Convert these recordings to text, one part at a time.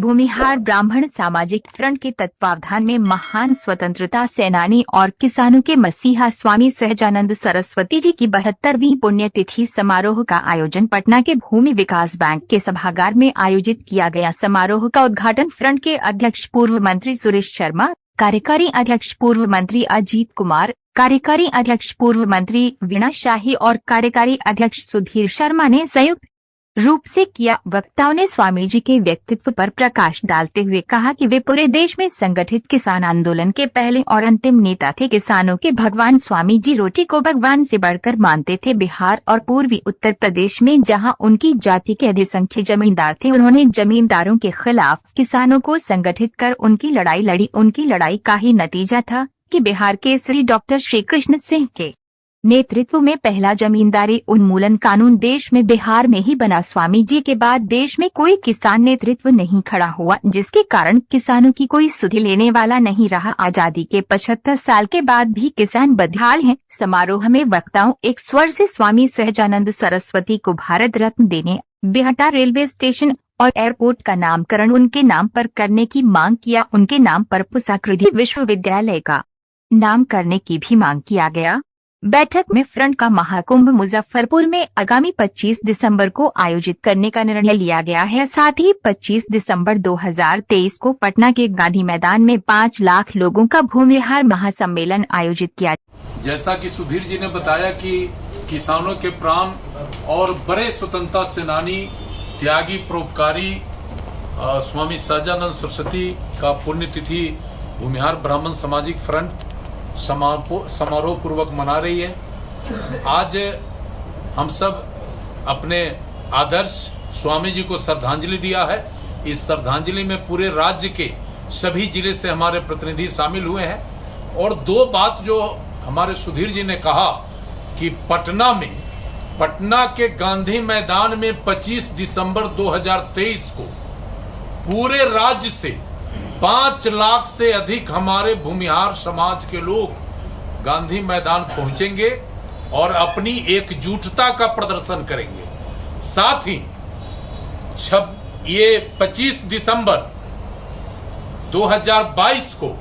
भूमिहार ब्राह्मण सामाजिक फ्रंट के तत्वावधान में महान स्वतंत्रता सेनानी और किसानों के मसीहा स्वामी सहजानंद सरस्वती जी की 72वीं पुण्यतिथि समारोह का आयोजन पटना के भूमि विकास बैंक के सभागार में आयोजित किया गया। समारोह का उद्घाटन फ्रंट के अध्यक्ष पूर्व मंत्री सुरेश शर्मा, कार्यकारी अध्यक्ष पूर्व मंत्री अजीत कुमार, कार्यकारी अध्यक्ष पूर्व मंत्री वीणा शाही और कार्यकारी अध्यक्ष सुधीर शर्मा ने संयुक्त रूप से किया। वक्ताओं ने स्वामी जी के व्यक्तित्व पर प्रकाश डालते हुए कहा कि वे पूरे देश में संगठित किसान आंदोलन के पहले और अंतिम नेता थे। किसानों के भगवान स्वामी जी रोटी को भगवान से बढ़कर मानते थे। बिहार और पूर्वी उत्तर प्रदेश में जहां उनकी जाति के अधिसंख्य जमींदार थे, उन्होंने जमींदारों के खिलाफ किसानों को संगठित कर उनकी लड़ाई लड़ी। उनकी लड़ाई का ही नतीजा था कि बिहार के श्री डॉक्टर श्री कृष्ण सिंह के नेतृत्व में पहला जमींदारी उन्मूलन कानून देश में बिहार में ही बना। स्वामी जी के बाद देश में कोई किसान नेतृत्व नहीं खड़ा हुआ, जिसके कारण किसानों की कोई सुधि लेने वाला नहीं रहा। आजादी के 75 साल के बाद भी किसान बदहाल हैं। समारोह में वक्ताओं एक स्वर से स्वामी सहजानंद सरस्वती को भारत रत्न देने, बिहटा रेलवे स्टेशन और एयरपोर्ट का नामकरण उनके नाम पर करने की मांग किया। उनके नाम पर पुसाकृति विश्वविद्यालय का नाम करने की भी मांग किया गया। बैठक में फ्रंट का महाकुंभ मुजफ्फरपुर में आगामी 25 दिसंबर को आयोजित करने का निर्णय लिया गया है। साथ ही 25 दिसंबर 2023 को पटना के गांधी मैदान में 5 लाख लोगों का भूमिहार महासम्मेलन आयोजित किया। जैसा कि सुधीर जी ने बताया कि किसानों के प्राण और बड़े स्वतंत्रता सेनानी, त्यागी, परोपकारी स्वामी सहजानंद सरस्वती का पुण्यतिथि भूमिहार ब्राह्मण सामाजिक फ्रंट समारोह पूर्वक मना रही है। आज हम सब अपने आदर्श स्वामी जी को श्रद्धांजलि दिया है। इस श्रद्धांजलि में पूरे राज्य के सभी जिले से हमारे प्रतिनिधि शामिल हुए हैं। और दो बात जो हमारे सुधीर जी ने कहा कि पटना के गांधी मैदान में 25 दिसंबर 2023 को पूरे राज्य से 5 लाख से अधिक हमारे भूमिहार समाज के लोग गांधी मैदान पहुंचेंगे और अपनी एकजुटता का प्रदर्शन करेंगे। साथ ही ये 25 दिसंबर 2022 को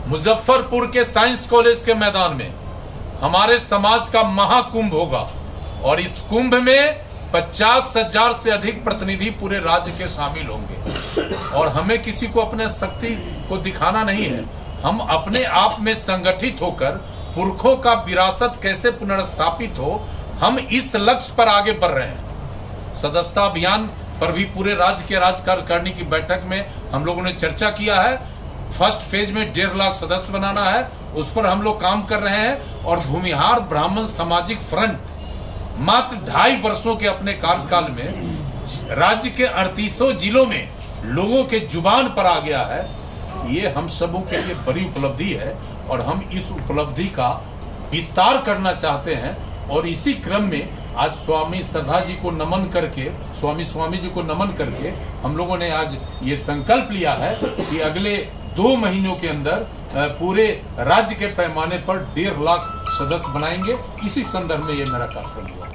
मुजफ्फरपुर के साइंस कॉलेज के मैदान में हमारे समाज का महाकुंभ होगा और इस कुंभ में 50,000 से अधिक प्रतिनिधि पूरे राज्य के शामिल होंगे। और हमें किसी को अपने शक्ति को दिखाना नहीं है, हम अपने आप में संगठित होकर पुरखों का विरासत कैसे पुनर्स्थापित हो, हम इस लक्ष्य पर आगे बढ़ रहे हैं। सदस्यता अभियान पर भी पूरे राज्य के कार्यकारिणी की बैठक में हम लोगों ने चर्चा किया है। फर्स्ट फेज में 1.5 लाख सदस्य बनाना है, उस पर हम लोग काम कर रहे हैं। और भूमिहार ब्राह्मण सामाजिक फ्रंट मात्र 2.5 वर्षों के अपने कार्यकाल में राज्य के 38 जिलों में लोगों के जुबान पर आ गया है। ये हम सबों के लिए बड़ी उपलब्धि है और हम इस उपलब्धि का विस्तार करना चाहते हैं। और इसी क्रम में आज स्वामी श्रद्धा जी को नमन करके, स्वामी जी को नमन करके हम लोगों ने आज ये संकल्प लिया है कि अगले 2 महीनों के अंदर पूरे राज्य के पैमाने पर 1.5 लाख सदस्य बनाएंगे। इसी संदर्भ में ये मेरा कार्यक्रम हुआ।